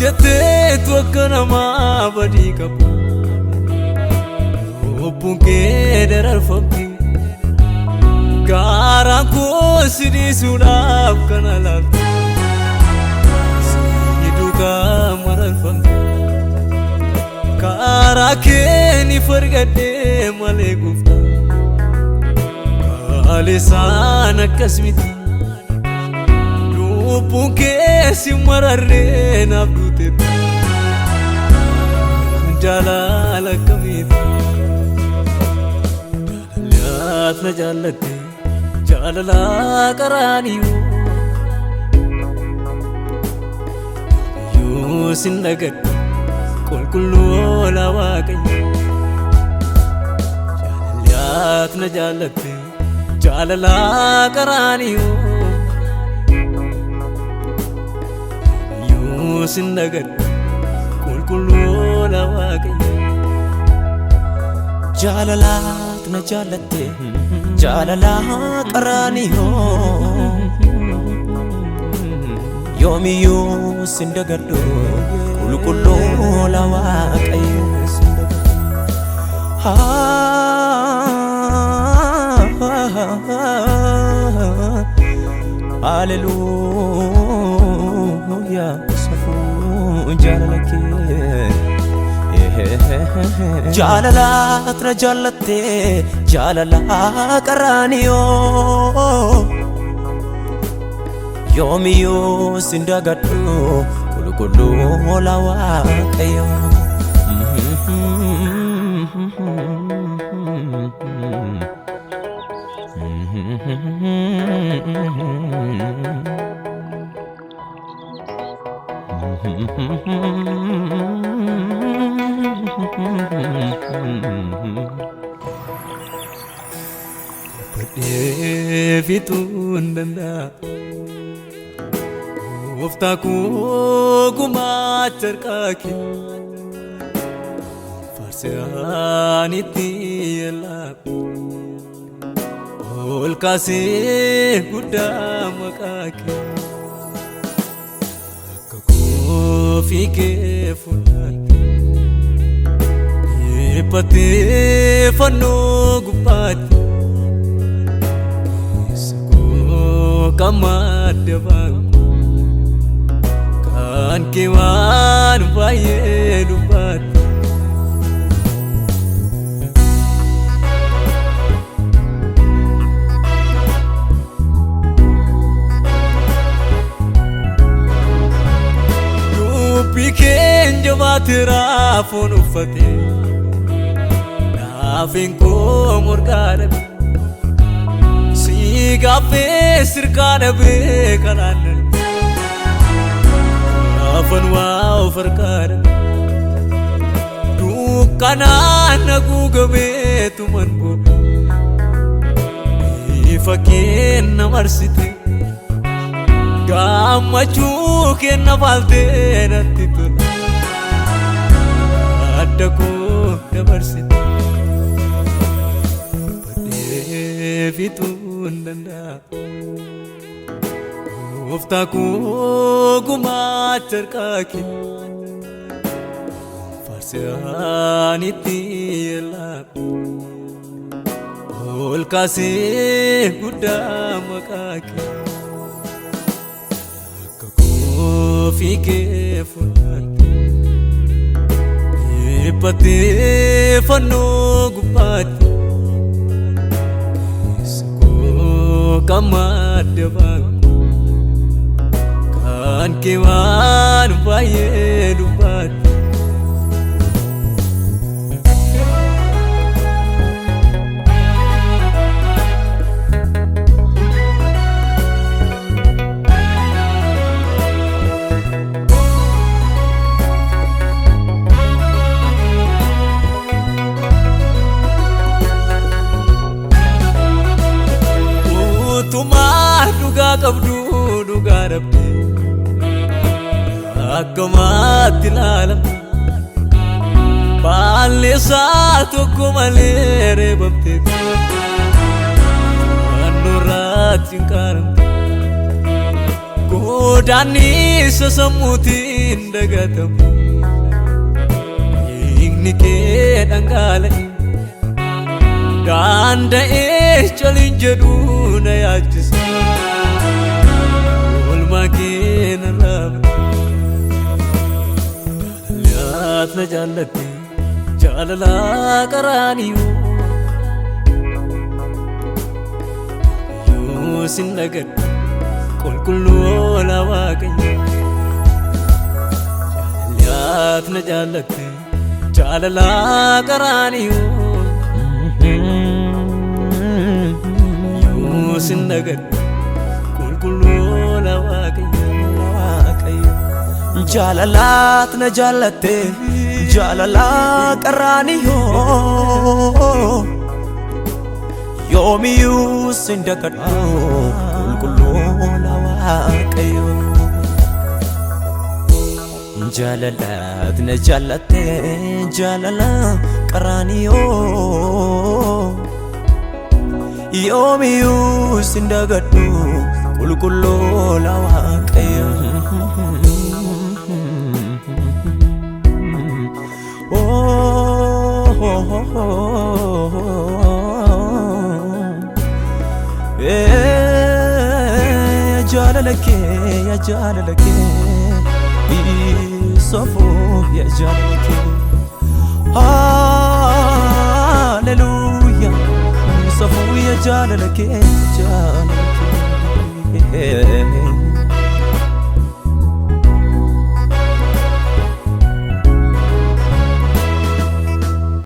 Jate tu akkana ma badi kabu Opunke derar fakki Gara ko sidi sunab kanalat Siduka maral fakki Gara ke ni fargade male gufta Alisan kasmiti Opunke simarare nabdute Jalala kamit Jalat na jalate Jalala karaniyo Yusin nagat Kulkullu lawakayo Jalat na jalate Jalala karaniyo Sindagat kulkullu lawakayo Jalalat na jalate Jalala karaniyo Yomiyo sindagado kulkullu lawakayo Hallelujah Jalalake Jalalat na jalate Jalala karaniyo Yomiyo sindagado kulkullu lawakayo Fitun danda Uftaku gumachar kaki Farsaniti elak Ol kasi guda makaki Aku fikir fulat Ipati fanu gupati Kamat devang kan kewan baye dubat Rupiken jabatera fonu fate Nafinko murgare Gafe sirkana be kananan Afan wow farkar Dukana nagu game tuman bu Ifakin namarsite Gamachu ken nabalte natitul Addaku namarsite Pade vitu Danda Uftaku gumachar kaki Farsaniti elak Ol kasi guda makaki Aku fikir fulat Ipati fanu gupati Kamat devang kan kewan baye dubat akkamaatti ilaalamte baalli isaa tokko malee reebamteetti naannoorraatti hin qaaramte godaannisa sammuutiin dagatamu dhiigni kee dhangala'e danda'ee coliin jedhu na yaachisa oolmaa kee narraa jaalalaat na jaallatte jaalala qaraaniyyuu yoo sin dhagadhe qulqulluu la Waaqayyo jaalalaat na jaallatte jaalala qaraaniyyuu yoo sin dhagadhe qulqulluu la Waaqayyo jaalalaat na jaallatte jaalala qaraaniyyuu yoomiyyuu sin dagadhu qulqulluu la Waaqayyo jaalalaat na jaallatte jaalala qaraaniyyuu yoomiyyuu sin dagadhu qulqulluu la Waaqayyo ya jaalalake sofo ya jaalalake hallelujah sofo ya jaalalake